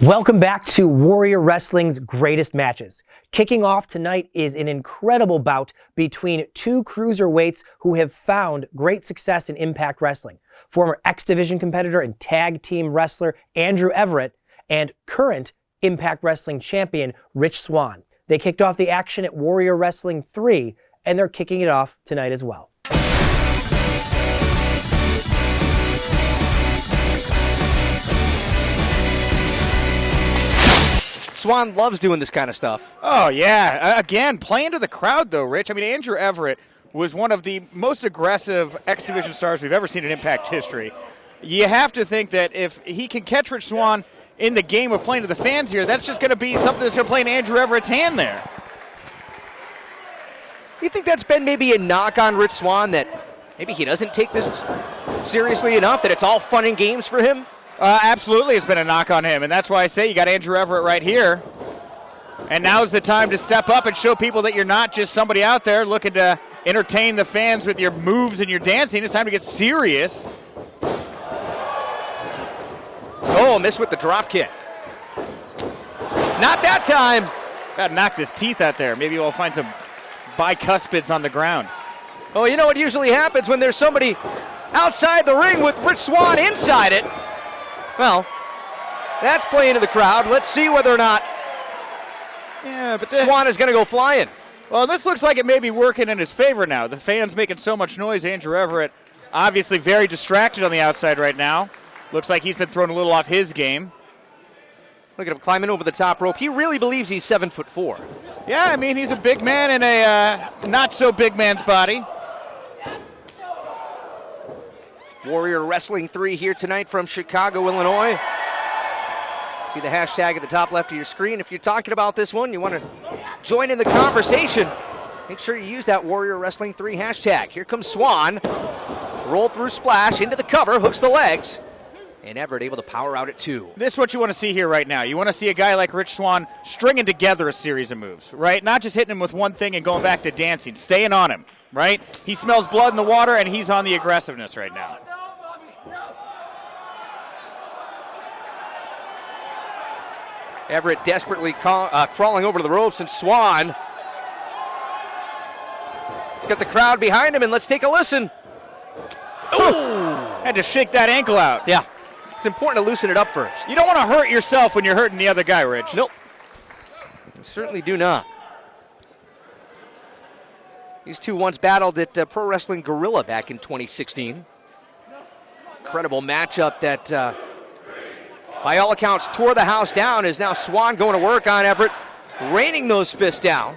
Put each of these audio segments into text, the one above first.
Welcome back to Warrior Wrestling's greatest matches. Kicking off tonight is an incredible bout between two cruiserweights who have found great success in Impact Wrestling. Former X Division competitor and tag team wrestler Andrew Everett and current Impact Wrestling champion Rich Swann. They kicked off the action at Warrior Wrestling 3, and they're kicking it off tonight as well. Swann loves doing this kind of stuff. Oh, yeah. Again, playing to the crowd, though, Rich. I mean, Andrew Everett was one of the most aggressive X Division stars we've ever seen in Impact history. You have to think that if he can catch Rich Swann in the game of playing to the fans here, that's just going to be something that's going to play in Andrew Everett's hand there. You think that's been maybe a knock on Rich Swann, that maybe he doesn't take this seriously enough, that it's all fun and games for him? Absolutely, it's been a knock on him, and that's why I say you got Andrew Everett right here. And now's the time to step up and show people that you're not just somebody out there looking to entertain the fans with your moves and your dancing. It's time to get serious. Oh, missed with the drop kick. Not that time. Got knocked his teeth out there. Maybe we'll find some bicuspids on the ground. Oh, you know what usually happens when there's somebody outside the ring with Rich Swann inside it? Well, that's playing to the crowd. Let's see whether or not Swann is going to go flying. Well, this looks like it may be working in his favor now. The fans making so much noise. Andrew Everett obviously very distracted on the outside right now. Looks like he's been thrown a little off his game. Look at him climbing over the top rope. He really believes he's 7'4". Yeah, I mean, he's a big man in a not-so-big man's body. Warrior Wrestling 3 here tonight from Chicago, Illinois. See the hashtag at the top left of your screen. If you're talking about this one, you want to join in the conversation, make sure you use that Warrior Wrestling 3 hashtag. Here comes Swann. Roll through splash into the cover, hooks the legs. And Everett able to power out at 2. This is what you want to see here right now. You want to see a guy like Rich Swann stringing together a series of moves, right? Not just hitting him with one thing and going back to dancing, staying on him, right? He smells blood in the water, and he's on the aggressiveness right now. Everett desperately crawling over to the ropes, and Swann. He's got the crowd behind him, and let's take a listen. Ooh! Had to shake that ankle out. Yeah, it's important to loosen it up first. You don't want to hurt yourself when you're hurting the other guy, Rich. Nope. Certainly do not. These two once battled at Pro Wrestling Guerrilla back in 2016. Incredible matchup that, by all accounts, tore the house down. Is now Swann going to work on Everett, raining those fists down.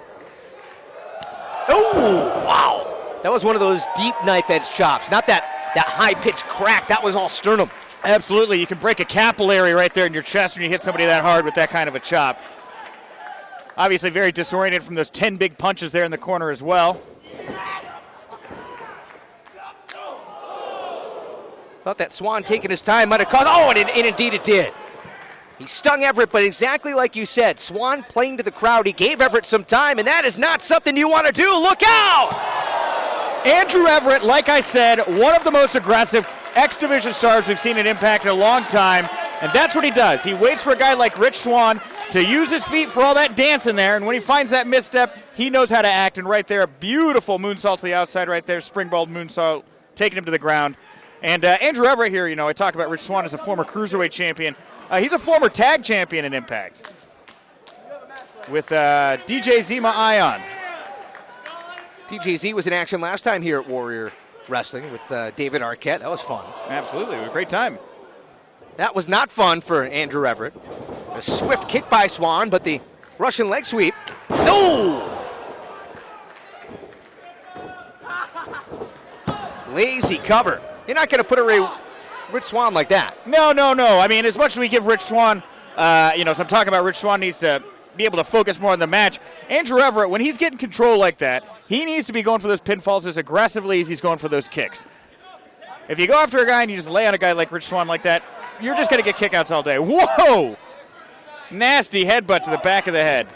Oh, wow. That was one of those deep knife edge chops. Not that high-pitched crack. That was all sternum. Absolutely. You can break a capillary right there in your chest when you hit somebody that hard with that kind of a chop. Obviously very disoriented from those 10 big punches there in the corner as well. Thought that Swann taking his time might have caused. Oh, and indeed it did. He stung Everett, but exactly like you said, Swann playing to the crowd. He gave Everett some time, and that is not something you want to do. Look out! Andrew Everett, like I said, one of the most aggressive X Division stars we've seen in Impact in a long time, and that's what he does. He waits for a guy like Rich Swann to use his feet for all that dancing there, and when he finds that misstep, he knows how to act, and right there, a beautiful moonsault to the outside right there, springboard moonsault, taking him to the ground. And Andrew Everett here, I talk about Rich Swann as a former Cruiserweight champion. He's a former tag champion in Impact with DJ Zima Ion. DJZ was in action last time here at Warrior Wrestling with David Arquette. That was fun. Absolutely. It was a great time. That was not fun for Andrew Everett. A swift kick by Swann, but the Russian leg sweep. No! Lazy cover. You're not going to put a Rich Swann like that. No. I mean, as much as we give Rich Swann, so I'm talking about Rich Swann needs to be able to focus more on the match. Andrew Everett, when he's getting control like that, he needs to be going for those pinfalls as aggressively as he's going for those kicks. If you go after a guy and you just lay on a guy like Rich Swann like that, you're just going to get kickouts all day. Whoa! Nasty headbutt to the back of the head.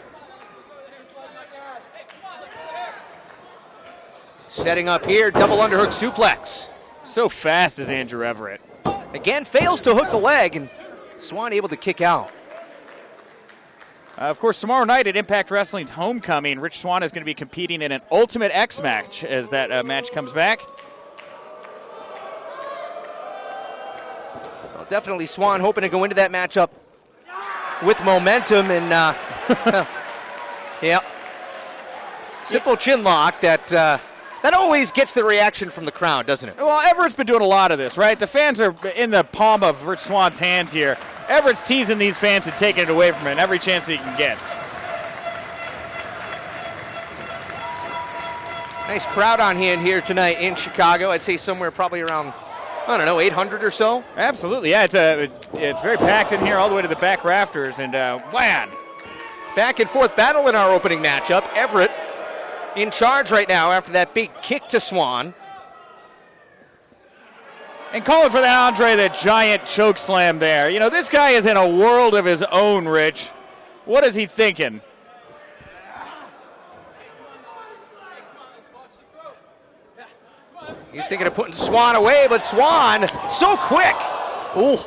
Setting up here, double underhook suplex. So fast is Andrew Everett. Again, fails to hook the leg, and Swann able to kick out. Of course, tomorrow night at Impact Wrestling's Homecoming, Rich Swann is going to be competing in an Ultimate X match as that match comes back. Well, definitely Swann hoping to go into that matchup with momentum and, yeah, simple chin lock that always gets the reaction from the crowd, doesn't it? Well, Everett's been doing a lot of this, right? The fans are in the palm of Rich Swann's hands here. Everett's teasing these fans and taking it away from him every chance that he can get. Nice crowd on hand here tonight in Chicago. I'd say somewhere probably around, I don't know, 800 or so. Absolutely, yeah. It's very packed in here all the way to the back rafters, and wham! Back and forth battle in our opening matchup. Everett in charge right now after that big kick to Swann. And calling for that Andre the Giant choke slam there. You know, this guy is in a world of his own, Rich. What is he thinking? He's thinking of putting Swann away, but Swann so quick. Ooh,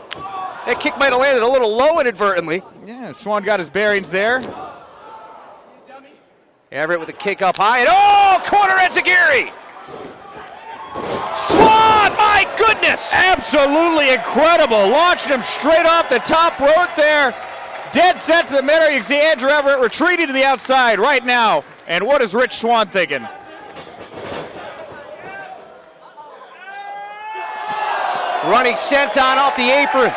that kick might have landed a little low inadvertently. Yeah, Swann got his bearings there. Everett with a kick up high, and oh, corner enziguri. Swann, my goodness! Absolutely incredible. Launched him straight off the top rope there. Dead set to the middle. You can see Andrew Everett retreating to the outside right now. And what is Rich Swann thinking? Running senton off the apron.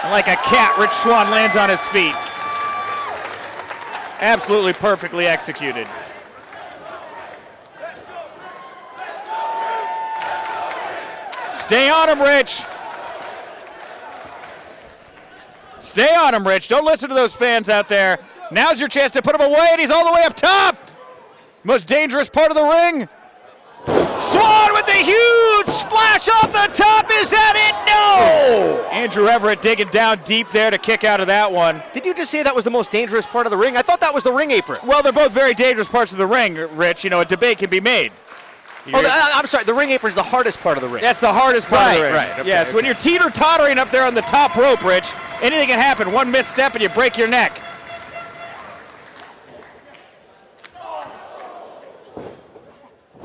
And like a cat, Rich Swann lands on his feet. Absolutely perfectly executed. Stay on him, Rich. Stay on him, Rich. Don't listen to those fans out there. Now's your chance to put him away, and he's all the way up top. Most dangerous part of the ring. Swann with a huge splash off the top. Is that it? No! Andrew Everett digging down deep there to kick out of that one. Did you just say that was the most dangerous part of the ring? I thought that was the ring apron. Well, they're both very dangerous parts of the ring, Rich. You know, a debate can be made. I'm sorry, the ring apron is the hardest part of the ring. That's the hardest part of the ring. Right. Okay, yes, when you're teeter-tottering up there on the top rope, Rich, anything can happen. One misstep and you break your neck.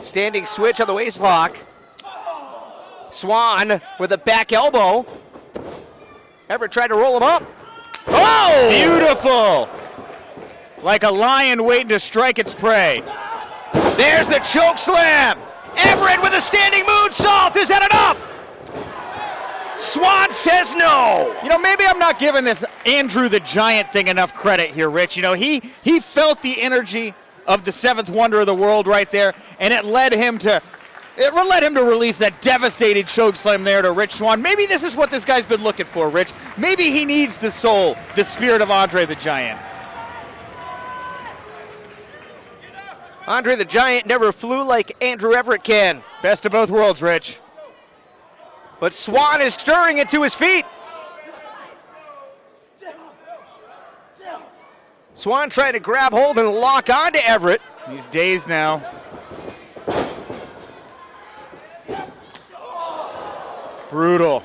Standing switch on the waist lock. Swann with a back elbow. Everett tried to roll him up. Oh! Beautiful! Like a lion waiting to strike its prey. There's the choke slam. Everett with a standing moonsault. Is that enough? Swann says no. You know, maybe I'm not giving this Andrew the Giant thing enough credit here, Rich. You know, he felt the energy of the seventh wonder of the world right there, and it led him to release that devastating choke slam there to Rich Swann. Maybe this is what this guy's been looking for, Rich. Maybe he needs the soul, the spirit of Andre the Giant. Andre the Giant never flew like Andrew Everett can. Best of both worlds, Rich. But Swann is stirring it to his feet. Swann trying to grab hold and lock onto Everett. He's dazed now. Brutal.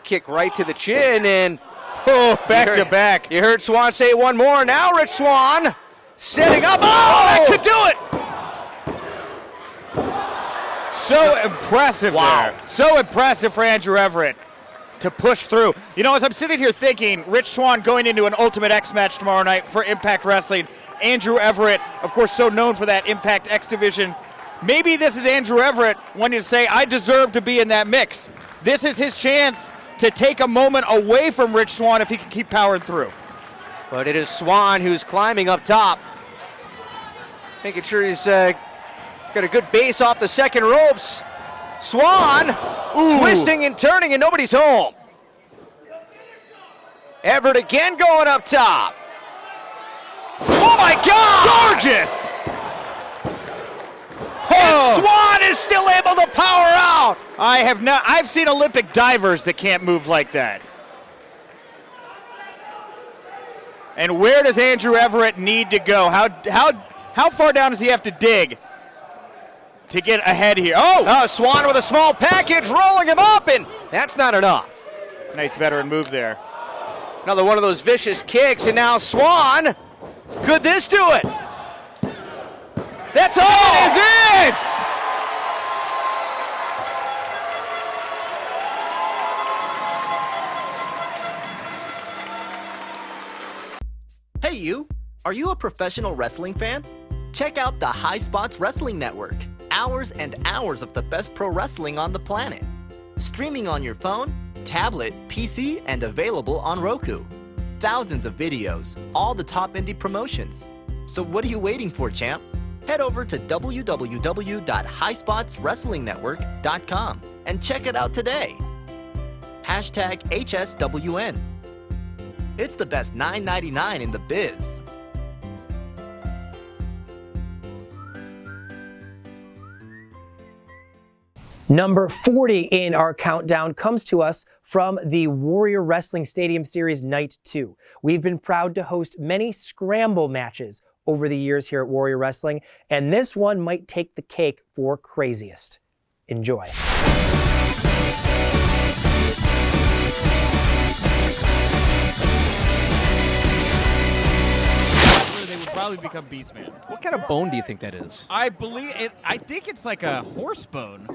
Kick right to the chin and back to back. You heard Swann say one more. Now Rich Swann setting up. Oh, that could do it. So impressive there. So impressive for Andrew Everett to push through. You know, as I'm sitting here thinking, Rich Swann going into an Ultimate X match tomorrow night for Impact Wrestling. Andrew Everett, of course, so known for that Impact X division. Maybe this is Andrew Everett wanting to say, I deserve to be in that mix. This is his chance to take a moment away from Rich Swann if he can keep powering through. But it is Swann who's climbing up top. Making sure he's got a good base off the second ropes. Swann twisting and turning and nobody's home. Everett again going up top. Oh my God! Gorgeous! And Swann is still able to power out. I've seen Olympic divers that can't move like that. And where does Andrew Everett need to go? How far down does he have to dig to get ahead here? Swann with a small package rolling him up, and that's not enough. Nice veteran move there. Another one of those vicious kicks, and now Swann Could this do it? That's all. That is it! Hey you! Are you a professional wrestling fan? Check out the High Spots Wrestling Network. Hours and hours of the best pro wrestling on the planet. Streaming on your phone, tablet, PC, and available on Roku. Thousands of videos, all the top indie promotions. So what are you waiting for, champ? Head over to www.highspotswrestlingnetwork.com and check it out today. Hashtag HSWN. It's the best $9.99 in the biz. Number 40 in our countdown comes to us from the Warrior Wrestling Stadium Series Night 2. We've been proud to host many scramble matches over the years here at Warrior Wrestling, and this one might take the cake for craziest. Enjoy. They would probably become Beastman. What kind of bone do you think that is? I believe it. I think it's like a horse bone.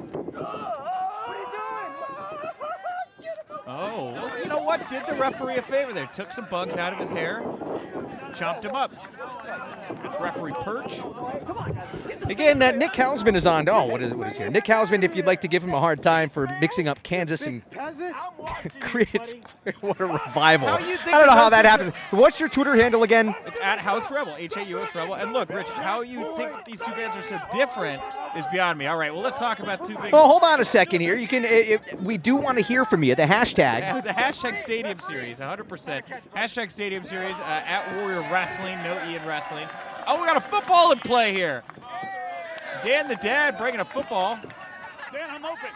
Oh, well, you know what? Did the referee a favor there. Took some bugs out of his hair, chopped him up. It's referee Perch. Again, Nick Hausman is on. Oh, what is here? Nick Hausman, if you'd like to give him a hard time for mixing up Kansas and Creedence, what a revival. I don't know how that happens. What's your Twitter handle again? It's at House Rebel, H-A-U-S Rebel. And look, Rich, how you think that these two bands are so different is beyond me. All right, well, let's talk about two things. Well, hold on a second here. You can. We do want to hear from you. The hashtag. Yeah, the hashtag Stadium Series, 100%. Hashtag Stadium Series, at Warrior Wrestling, no E in wrestling. Oh, we got a football in play here. Dan the Dad bringing a football. Dan, I'm open.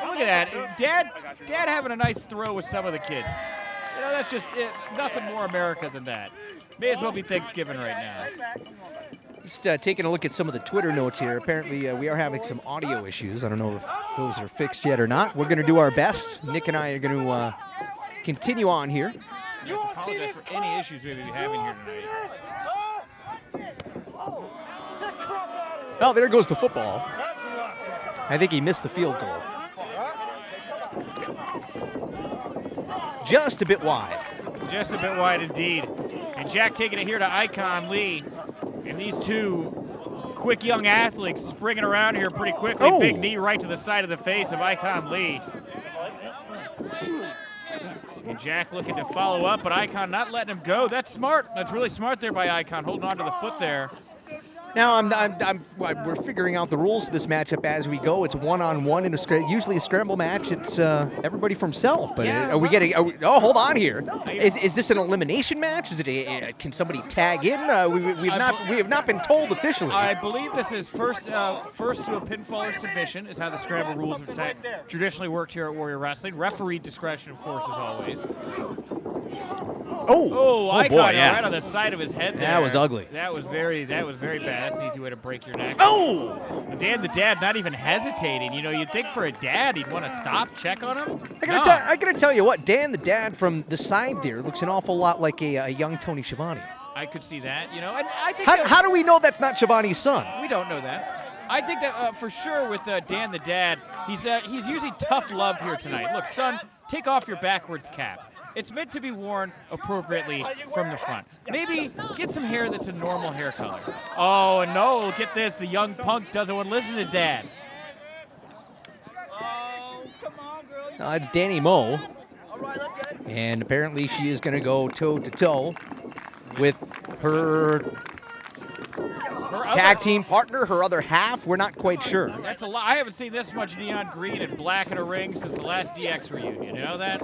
Oh, look at that. Dad having a nice throw with some of the kids. You know, that's just it. Nothing more America than that. May as well be Thanksgiving right now. Just taking a look at some of the Twitter notes here. Apparently, we are having some audio issues. I don't know if those are fixed yet or not. We're going to do our best. Nick and I are going to continue on here. I apologize for any issues we may be having here tonight. Oh, there goes the football. I think he missed the field goal. Just a bit wide. Just a bit wide indeed. And Jack taking it here to Icon Lee. And these two quick young athletes springing around here pretty quickly. Oh. Big knee right to the side of the face of Icon Lee. And Jack looking to follow up, but Icon not letting him go. That's smart. That's really smart there by Icon, holding on to the foot there. Now we're figuring out the rules of this matchup as we go. It's one-on-one in usually a scramble match. It's everybody for himself. But Yeah, are we getting? Oh, hold on here. Is this an elimination match? Is it? Can somebody tag in? We have not been told officially. I believe this is first to a pinfall or submission is how the scramble rules have traditionally worked here at Warrior Wrestling. Referee discretion, of course, as always. Oh, Icon boy, yeah. right on the side of his head there. That was ugly. That was very bad. That's an easy way to break your neck. Oh! Dan the Dad not even hesitating. You know, you'd think for a dad he'd want to stop, check on him. I gotta tell you what, Dan the Dad from the side there looks an awful lot like a young Tony Schiavone. I could see that, you know. And I think How do we know that's not Schiavone's son? we don't know that. I think that for sure with Dan the Dad, he's using tough love here tonight. Look, son, take off your backwards cap. It's meant to be worn appropriately from the front. Maybe get some hair that's a normal hair color. Oh, and no, get this. The young punk doesn't want to listen to Dad. It's Danny Moe. And apparently she is going to go toe-to-toe with her tag team partner, her other half. We're not quite sure. That's a lot. I haven't seen this much neon green and black in a ring since the last DX reunion. You know that?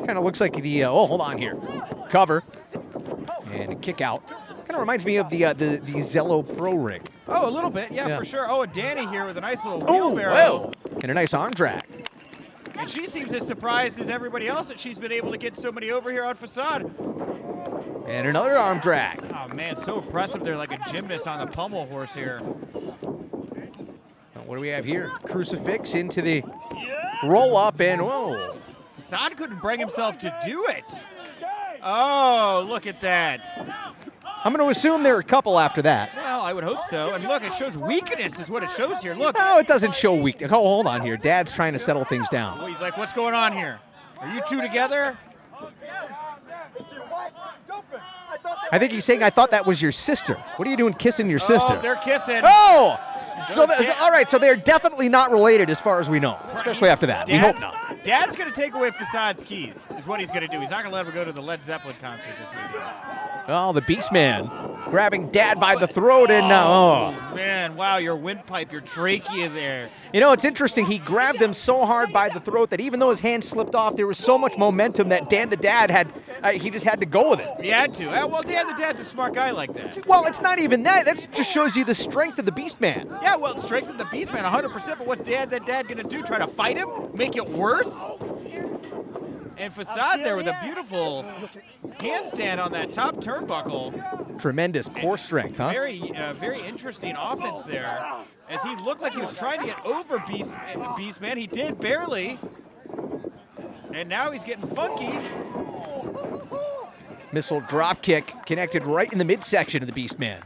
Kind of looks like the, hold on here. Cover. And a kick out. Kind of reminds me of the Zello Pro ring. Oh, a little bit. Yeah, for sure. Oh, and Dani here with a nice little Oh, wheelbarrow. well. And a nice arm drag. And she seems as surprised as everybody else that she's been able to get somebody over here on Facade. And another arm drag. Oh, man, so impressive. They're like a gymnast on the pommel horse here. Now, what do we have here? Crucifix into the roll-up, and whoa. Facade couldn't bring himself to do it. Oh, look at that. I'm going to assume there are a couple after that. Well, I would hope so. And look, it shows weakness is what it shows here. Look. No, it doesn't show weakness. Oh, hold on here. Dad's trying to settle things down. Well, he's like, what's going on here? Are you two together? I think he's saying, I thought that was your sister. What are you doing kissing your sister? Oh, they're kissing. Oh! So, all right, so they're definitely not related as far as we know, especially after that. We hope not. Dad's going to take away Facade's keys, is what he's going to do. He's not going to let him go to the Led Zeppelin concert this weekend. Oh, the Beast Man grabbing Dad by the throat and Oh, man, wow, your windpipe, your trachea there. You know, it's interesting. He grabbed him so hard by the throat that even though his hand slipped off, there was so much momentum that Dan the Dad had, he just had to go with it. He had to. Well, Dan the Dad's a smart guy like that. Well, it's not even that. That just shows you the strength of the Beast Man. Yeah, well, strength of the Beast Man, 100%, but what's Dan the Dad going to do? Try to fight him? Make it worse? And Facade there with a beautiful handstand on that top turnbuckle. Tremendous core strength, huh? Very interesting offense there. As he looked like he was trying to get over Beast Man. He did barely. And now he's getting funky. Missile drop kick connected right in the midsection of the Beast Man.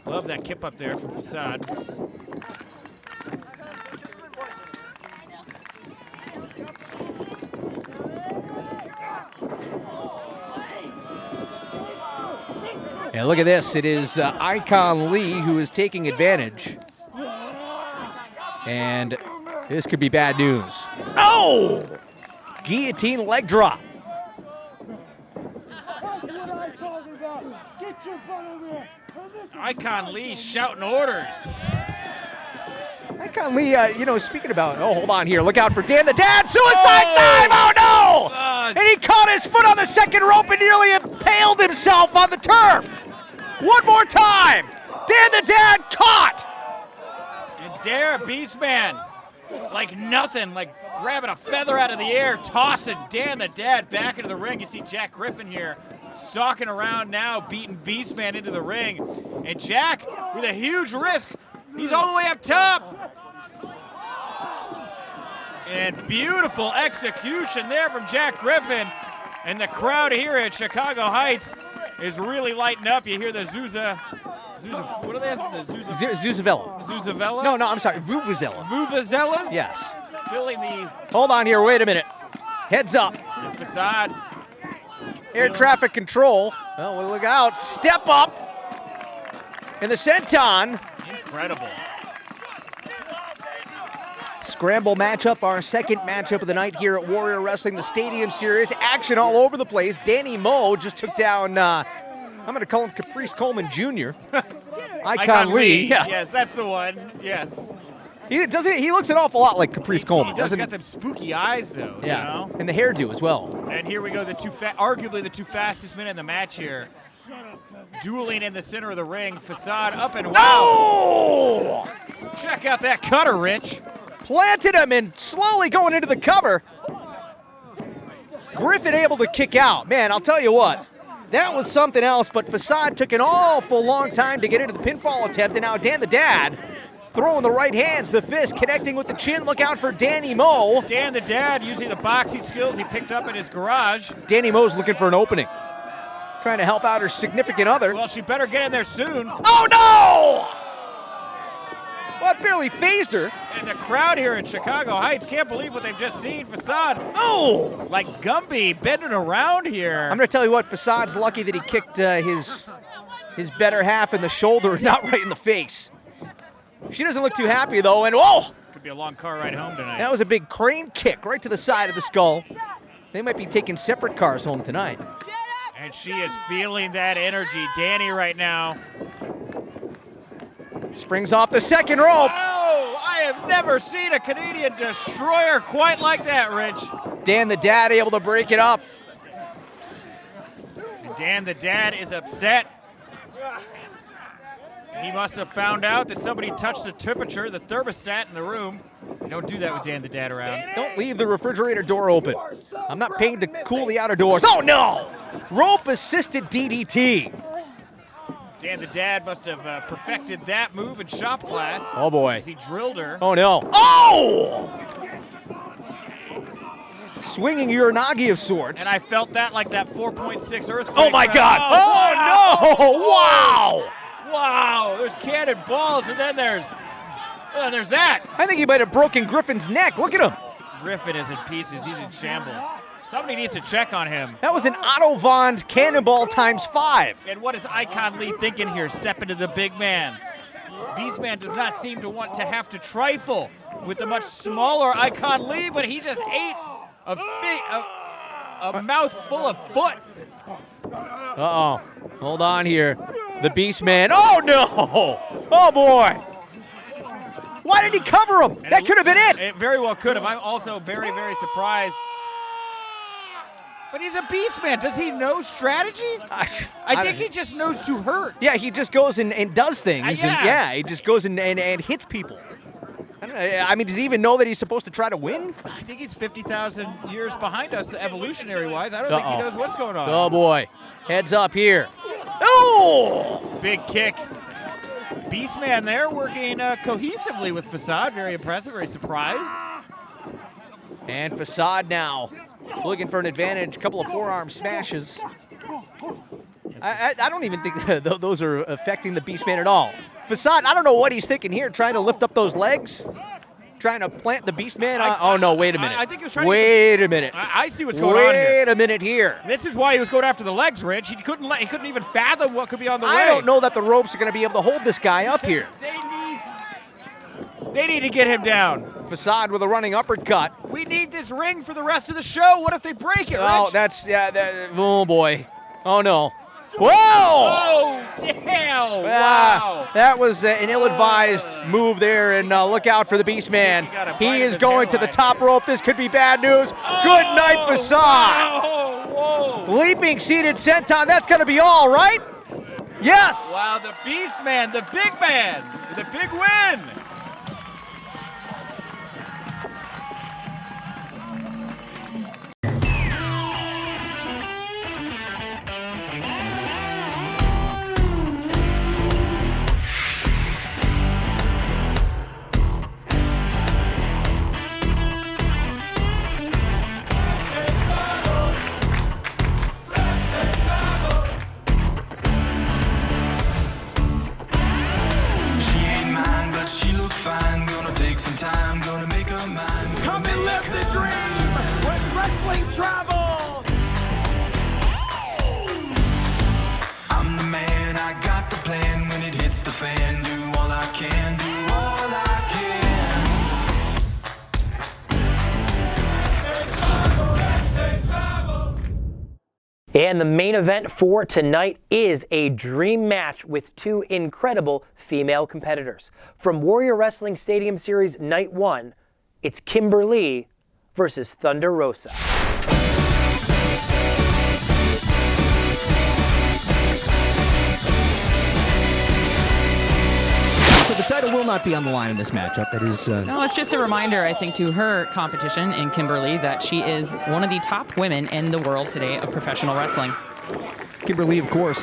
Love that kip up there from Facade. And look at this. It is Icon Lee who is taking advantage. And this could be bad news. Oh! Guillotine leg drop. Icon Lee shouting orders. Icon Lee, speaking about, hold on here. Look out for Dan the Dad. Suicide dive! Oh, no! And he caught his foot on the second rope and nearly impaled himself on the turf. One more time. Dan the Dad caught. And there, Beastman, like nothing, like grabbing a feather out of the air, tossing Dan the Dad back into the ring. You see Jack Griffin here stalking around now, beating Beastman into the ring. And Jack, with a huge risk, he's all the way up top. And beautiful execution there from Jack Griffin. And the crowd here at Chicago Heights is really lighting up. You hear the what are they? Zuzavella. Zuzavella? No, I'm sorry. Vuvuzela. Vuvuzelas? Yes. Filling the... Hold on here. Wait a minute. Heads up. And Facade. Air traffic control. Oh, well, look out. Step up. And the senton. Incredible. Scramble matchup, our second matchup of the night here at Warrior Wrestling, the Stadium Series. Action all over the place. Danny Moe just took down, I'm going to call him Caprice Coleman Jr. Icon Lee. Yeah. Yes, that's the one. Yes. He looks an awful lot like Caprice Coleman. He does got them spooky eyes, though. Yeah, you know? and the hairdo as well. And here we go, arguably the two fastest men in the match here. Dueling in the center of the ring. Facade up and wow. Oh! Check out that cutter, Rich. Planted him and slowly going into the cover. Griffin able to kick out. Man, I'll tell you what, that was something else, but Facade took an awful long time to get into the pinfall attempt, and now Dan the Dad throwing the right hands, the fist connecting with the chin. Look out for Danny Moe. Dan the Dad using the boxing skills he picked up in his garage. Danny Moe's looking for an opening. Trying to help out her significant other. Well, she better get in there soon. Oh, no! Well, it barely phased her. And the crowd here in Chicago Heights can't believe what they've just seen. Facade, oh! Like Gumby bending around here. I'm going to tell you what, Facade's lucky that he kicked his better half in the shoulder, not right in the face. She doesn't look too happy, though, and oh! Could be a long car ride home tonight. That was a big crane kick right to the side of the skull. They might be taking separate cars home tonight. And she is feeling that energy. Dani right now. Springs off the second rope. Oh, I have never seen a Canadian destroyer quite like that, Rich. Dan the Dad able to break it up. And Dan the Dad is upset. He must have found out that somebody touched the temperature, the thermostat in the room. Don't do that with Dan the Dad around. Don't leave the refrigerator door open. I'm not paid to cool the outer doors. Oh, no! Rope-assisted DDT. Dan the Dad must have perfected that move in shop class. Oh, boy. As he drilled her. Oh, no. Oh! swinging uranagi of sorts. And I felt that like that 4.6 earthquake. Oh my God! Oh no! Wow! Wow! There's cannonballs, and then there's that. I think he might have broken Griffin's neck. Look at him. Griffin is in pieces. He's in shambles. Somebody needs to check on him. That was an Otto Vaughn's cannonball times 5. And what is Icon Lee thinking here? Step into the big man. Beastman does not seem to want to have to trifle with the much smaller Icon Lee, but he just ate a mouthful of foot. Uh-oh. Hold on here. The Beastman. Oh, no! Oh, boy! Why did he cover him? That could have been it. It very well could have. I'm also very, very surprised. But he's a Beastman. Does he know strategy? I think he just knows to hurt. Yeah, he just goes and does things. Yeah. And he just goes and hits people. I mean, does he even know that he's supposed to try to win? I think he's 50,000 years behind us evolutionary-wise. I don't think he knows what's going on. Oh, boy. Heads up here. Oh! Big kick. Beastman there working cohesively with Facade. Very impressive, very surprised. And Facade now looking for an advantage. Couple of forearm smashes. I don't even think those are affecting the Beastman at all. Facade, I don't know what he's thinking here, trying to lift up those legs, trying to plant the Beastman. Oh, no, wait a minute. I think he was trying Wait a minute. I see what's going on here. Wait a minute here. This is why he was going after the legs, Rich. He couldn't even fathom what could be on the way. I don't know that the ropes are going to be able to hold this guy up here. They need to get him down. Facade with a running uppercut. We need this ring for the rest of the show. What if they break it, Rich? Oh, oh boy. Oh no. Whoa! Oh, damn! Wow. That was an ill-advised move there, and look out for the Beastman. He is going to the top rope. This could be bad news. Good night, Facade. Whoa. Leaping seated senton. That's going to be all, right? Yes. Wow, the Beastman, the big man, the big win. And the main event for tonight is a dream match with two incredible female competitors. From Warrior Wrestling Stadium Series Night 1, it's Kimber Lee versus Thunder Rosa. So the title will not be on the line in this matchup. That is. No, it's just a reminder, I think, to her competition in Kimberly that she is one of the top women in the world today of professional wrestling. Kimberly, of course,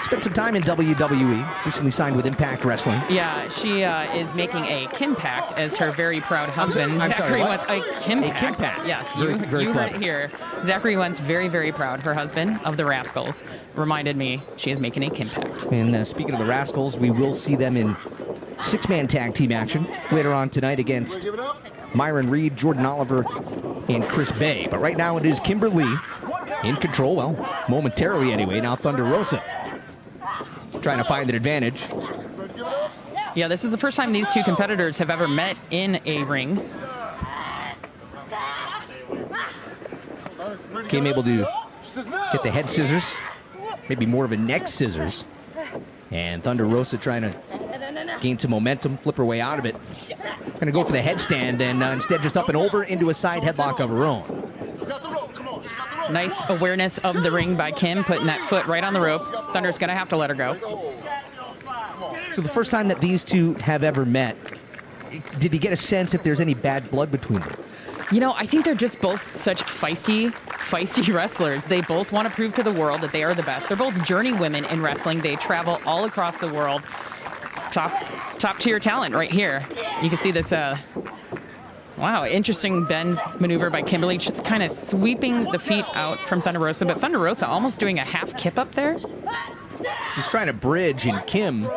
spent some time in WWE, recently signed with Impact Wrestling. Yeah, she is making a Kimpact as her very proud husband. I'm sorry, what? A Kimpact. A Kimpact. Yes, very you heard clever. it here. Zachary Wentz, very, very proud. Her husband of the Rascals reminded me she is making a Kimpact. And speaking of the Rascals, we will see them in six-man tag team action later on tonight against Myron Reed, Jordan Oliver, and Chris Bay. But right now it is Kimber Lee in control, well, momentarily anyway. Now Thunder Rosa trying to find an advantage. Yeah, this is the first time these two competitors have ever met in a ring. Came able to get the head scissors, maybe more of a neck scissors. And Thunder Rosa trying to gain some momentum, flip her way out of it. Going to go for the headstand and instead just up and over into a side headlock of her own. Nice awareness of the ring by Kim, putting that foot right on the rope. Thunder's going to have to let her go. So the first time that these two have ever met, did you get a sense if there's any bad blood between them? You know, I think they're just both such feisty wrestlers. They both want to prove to the world that they are the best. They're both journey women in wrestling. They travel all across the world. Top tier talent right here. You can see this Wow, interesting bend maneuver by Kimberly, kind of sweeping the feet out from Thunder Rosa, but Thunder Rosa almost doing a half kip up there. Just trying to bridge, and Kim.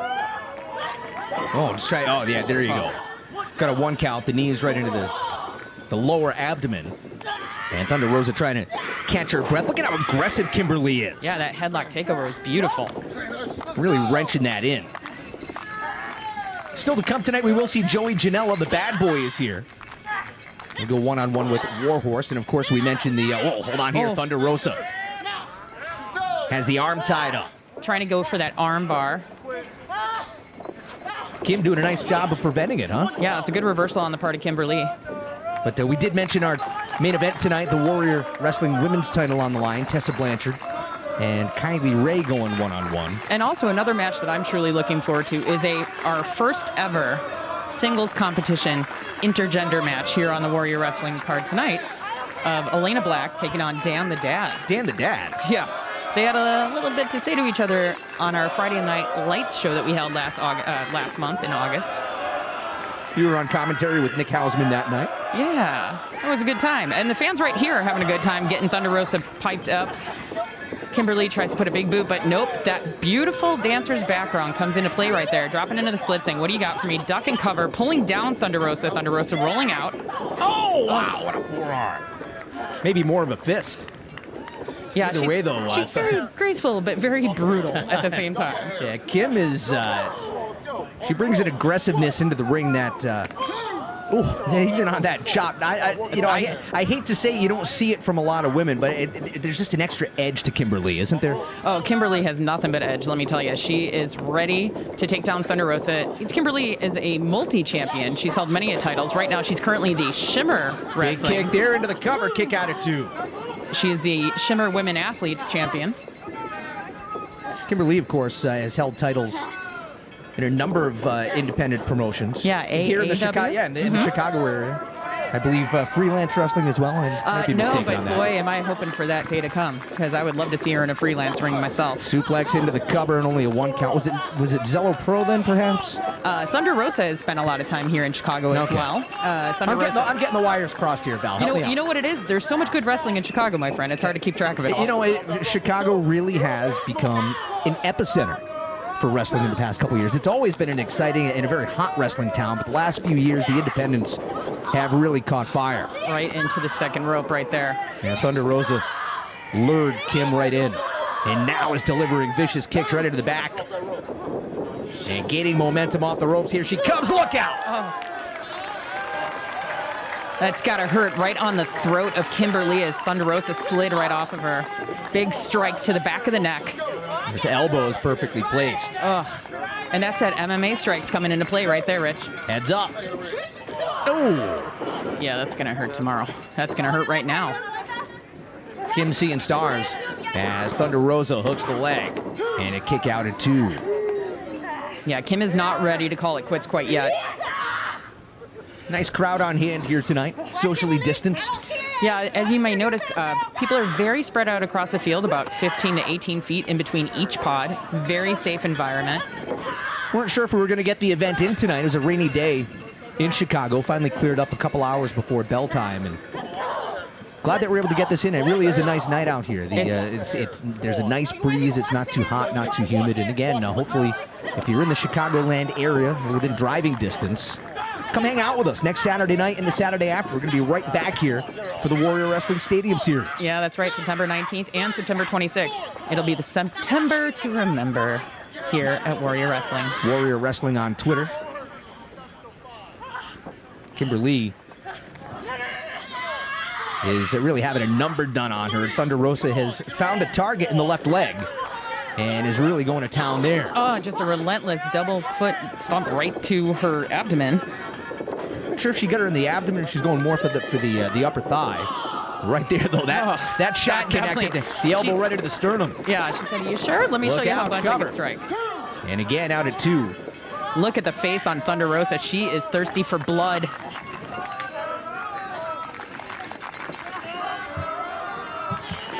Oh, just try. Oh, yeah, there you go. Got a 1 count. The knees right into the lower abdomen. And Thunder Rosa trying to catch her breath. Look at how aggressive Kimberly is. Yeah, that headlock takeover was beautiful. Really wrenching that in. Still to come tonight, we will see Joey Janela. The bad boy is here. We'll go one-on-one with Warhorse. And, of course, we mentioned the... hold on here. Thunder Rosa has the arm tied up. Trying to go for that arm bar. Kim doing a nice job of preventing it, huh? Yeah, it's a good reversal on the part of Kimberly. But we did mention our main event tonight, the Warrior Wrestling Women's title on the line. Tessa Blanchard and Kylie Ray going one-on-one. And also another match that I'm truly looking forward to is our first ever singles competition intergender match here on the Warrior Wrestling card tonight of Elena Black taking on Dan the Dad. Dan the Dad? Yeah. They had a little bit to say to each other on our Friday Night Lights show that we held last month in August. You were on commentary with Nick Hausman that night. Yeah, it was a good time. And the fans right here are having a good time getting Thunder Rosa piped up. Kimberly tries to put a big boot, but nope. That beautiful dancer's background comes into play right there. Dropping into the split, saying, what do you got for me? Duck and cover, pulling down Thunder Rosa. Thunder Rosa rolling out. Oh, wow, what a forearm. Maybe more of a fist. Yeah, Either way, though, she's very graceful, but very brutal at the same time. Yeah, Kim is, she brings an aggressiveness into the ring that, even on that chop. I hate to say you don't see it from a lot of women, but there's just an extra edge to Kimberly, isn't there? Oh, Kimberly has nothing but edge, let me tell you. She is ready to take down Thunder Rosa. Kimberly is a multi-champion. She's held many titles. Right now, she's currently the Shimmer Wrestling. Big kick there into the cover, kick out at 2. She is the Shimmer Women Athletes Champion. Kimberly, of course, has held titles in a number of independent promotions. Yeah, here in the Chicago, in the Chicago area. I believe freelance wrestling as well. I might be mistaken but on that. Boy, am I hoping for that day to come, because I would love to see her in a freelance ring myself. Suplex into the cover and only a 1 count. Was it Zello Pro then, perhaps? Thunder Rosa has spent a lot of time here in Chicago as well. I'm getting the wires crossed here, Val. You know what it is? There's so much good wrestling in Chicago, my friend. It's hard to keep track of it all. Chicago really has become an epicenter for wrestling in the past couple years. It's always been an exciting and a very hot wrestling town, but the last few years, the independents have really caught fire. Right into the second rope right there. Yeah, Thunder Rosa lured Kim right in, and now is delivering vicious kicks right into the back. And gaining momentum off the ropes. Here she comes, look out! Oh. That's got to hurt right on the throat of Kimberly as Thunder Rosa slid right off of her. Big strikes to the back of the neck. His elbow is perfectly placed. Oh, and that's that MMA strikes coming into play right there, Rich. Heads up. Oh! Yeah, that's going to hurt tomorrow. That's going to hurt right now. Kim seeing stars as Thunder Rosa hooks the leg. And a kick out at 2. Yeah, Kim is not ready to call it quits quite yet. Nice crowd on hand here tonight, socially distanced. Yeah, as you may notice, people are very spread out across the field, about 15 to 18 feet in between each pod. It's a very safe environment. Weren't sure if we were going to get the event in tonight. It was a rainy day in Chicago. Finally cleared up a couple hours before bell time, and glad that we're able to get this in. It really is a nice night out here. There's a nice breeze. It's not too hot, not too humid. And again, hopefully, if you're in the Chicagoland area, within driving distance, come hang out with us next Saturday night and the Saturday after. We're going to be right back here for the Warrior Wrestling Stadium Series. Yeah, that's right. September 19th and September 26th. It'll be the September to remember here at Warrior Wrestling. Warrior Wrestling on Twitter. Kimberly is really having a number done on her. Thunder Rosa has found a target in the left leg and is really going to town there. Oh, just a relentless double foot stomp right to her abdomen. Not sure if she got her in the abdomen or she's going more for the upper thigh. Right there, though, that shot connected the elbow right into the sternum. Yeah, she said, "Are you sure? Let me show you how much I can strike." And again, out at 2. Look at the face on Thunder Rosa. She is thirsty for blood.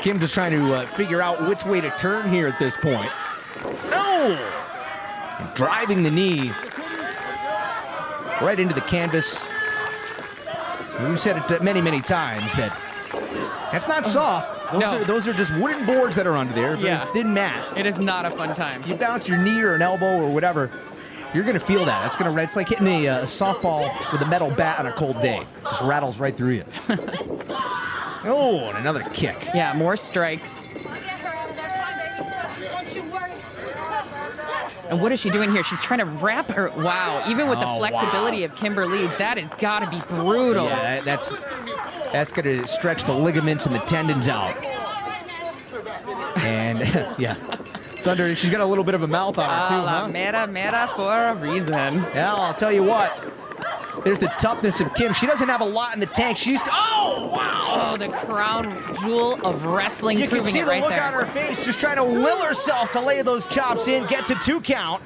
Kim just trying to figure out which way to turn here at this point. Oh! And driving the knee right into the canvas. We've said it many, many times that that's not soft. Those are just wooden boards that are under there. Very thin mat. It is not a fun time. You bounce your knee or an elbow or whatever, you're going to feel that. It's like hitting a softball with a metal bat on a cold day. Just rattles right through you. Oh, and another kick. Yeah, more strikes. And what is she doing here? She's trying to wrap her. Wow, even with the flexibility of Kimber Lee, that has got to be brutal. Yeah, that's going to stretch the ligaments and the tendons out. And, yeah. Thunder, she's got a little bit of a mouth on her, too, huh? Meta for a reason. Yeah, I'll tell you what. There's the toughness of Kim. She doesn't have a lot in the tank. She's... Oh, wow! Oh, the crown jewel of wrestling, you proving it right there. You can see the look on her face, just trying to will herself to lay those chops in, gets a 2 count,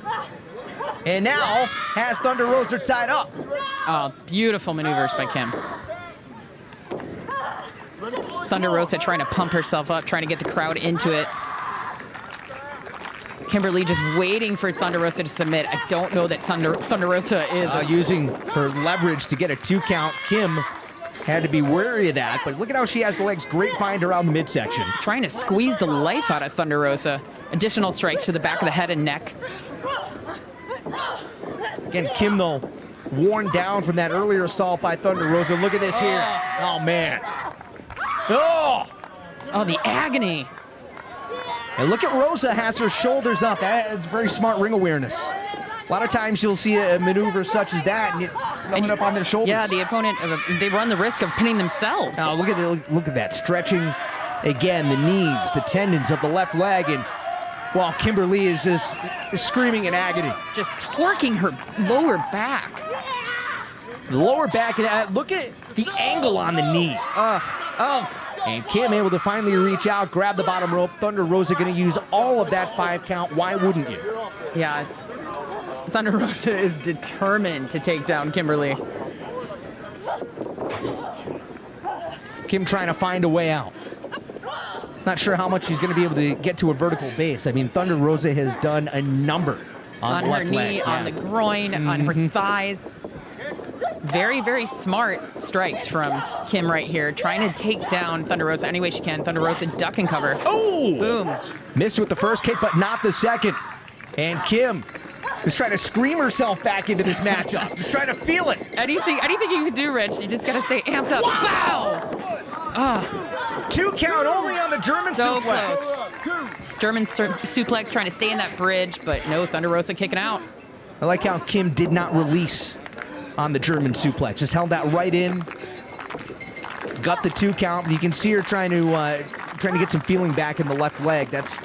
and now has Thunder Rosa tied up. Oh, beautiful maneuvers by Kim. Thunder Rosa trying to pump herself up, trying to get the crowd into it. Kimber Lee just waiting for Thunder Rosa to submit. I don't know that Thunder Rosa is using her leverage to get a 2 count. Kim had to be wary of that, but look at how she has the legs grapevine around the midsection. Trying to squeeze the life out of Thunder Rosa. Additional strikes to the back of the head and neck. Again, Kim, though, worn down from that earlier assault by Thunder Rosa. Look at this here. Oh, man. Oh, the agony. And look at Rosa has her shoulders up. That's very smart ring awareness. A lot of times you'll see a maneuver such as that and coming up on their shoulders. Yeah, the opponent, they run the risk of pinning themselves. Now look at that stretching. Again, the knees, the tendons of the left leg, and while Kimber Lee is just screaming in agony. Just torquing her lower back. The lower back, and look at the angle on the knee. And Kim able to finally reach out, grab the bottom rope. Thunder Rosa going to use all of that 5 count. Why wouldn't you? Yeah. Thunder Rosa is determined to take down Kimber Lee. Kim trying to find a way out. Not sure how much she's going to be able to get to a vertical base. I mean, Thunder Rosa has done a number on her left knee, leg. on the groin, on her thighs. Very, very smart strikes from Kim right here, trying to take down Thunder Rosa any way she can. Thunder Rosa duck and cover. Oh! Boom. Missed with the first kick, but not the second. And Kim is trying to scream herself back into this matchup. Just trying to feel it. Anything you can do, Rich. You just got to stay amped up. Wow! 2 count only on the German so suplex. Close. German suplex trying to stay in that bridge, but no, Thunder Rosa kicking out. I like how Kim did not release on the German suplex. Just held that right in. Got the 2 count. You can see her trying to get some feeling back in the left leg. That's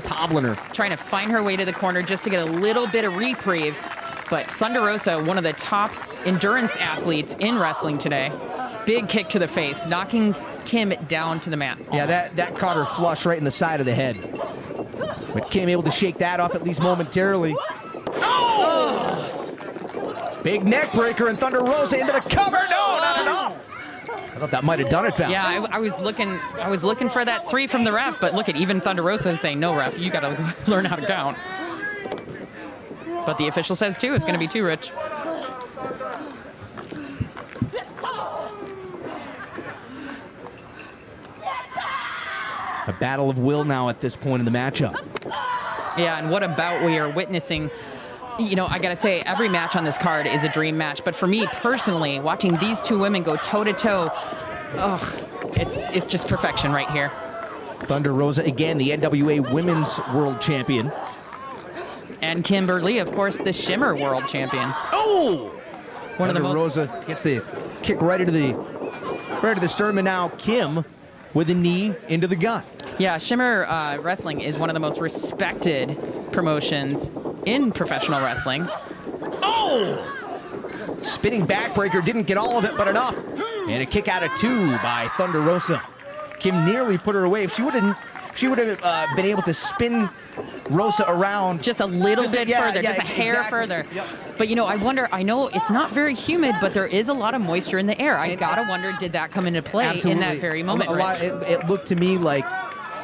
hobbling her. Trying to find her way to the corner just to get a little bit of reprieve. But Thunder Rosa, one of the top endurance athletes in wrestling today. Big kick to the face, knocking Kim down to the mat. Yeah, that caught her flush right in the side of the head. But Kim able to shake that off at least momentarily. Oh! Big neck breaker, and Thunder Rosa into the cover. No, not enough. I thought that might have done it, Val. Yeah, I was looking for that 3 from the ref, but look at even Thunder Rosa is saying, no, ref, you got to learn how to count. But the official says 2. It's going to be 2, Rich. A battle of will now at this point in the matchup. Yeah, and what a bout we are witnessing. You know, I gotta say, every match on this card is a dream match. But for me personally, watching these 2 women go toe to toe, it's just perfection right here. Thunder Rosa again, the NWA Women's World Champion, and Kimber Lee, of course, the Shimmer World Champion. Oh! One of the most. Rosa gets the kick right into the sternum. Now Kim with a knee into the gut. Yeah, Shimmer Wrestling is one of the most respected promotions in professional wrestling. Oh! Spinning backbreaker, didn't get all of it, but enough. And a kick out of 2 by Thunder Rosa. Kim nearly put her away. If she would have been able to spin Rosa around just a little bit further, just a hair further. Yep. But you know, I know it's not very humid, but there is a lot of moisture in the air. I gotta wonder, did that come into play in that very moment? It looked to me like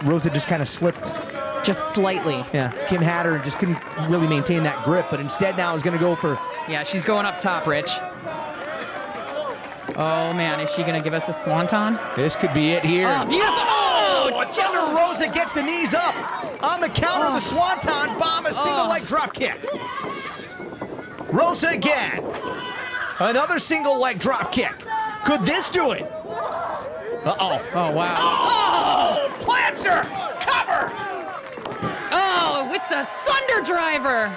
Rosa just kind of slipped. Just slightly. Yeah, Kim had her and just couldn't really maintain that grip, but instead now is going to go for... Yeah, she's going up top, Rich. Oh, man, is she going to give us a swanton? This could be it here. Oh, beautiful. Oh, Thunder Rosa gets the knees up. On the counter, the swanton bomb, a single leg drop kick. Rosa again. Another single leg drop kick. Could this do it? Uh-oh. Oh, wow. Oh! Plants her! Cover! Oh, with the Thunder Driver.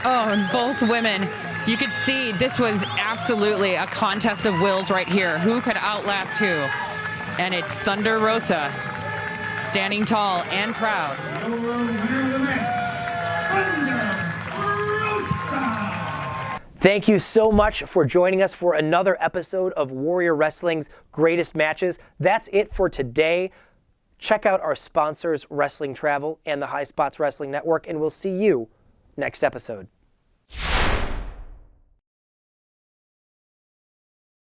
Oh, and both women, you could see this was absolutely a contest of wills right here. Who could outlast who? And it's Thunder Rosa, standing tall and proud. Thank you so much for joining us for another episode of Warrior Wrestling's Greatest Matches. That's it for today. Check out our sponsors, Wrestling Travel and the High Spots Wrestling Network, and we'll see you next episode.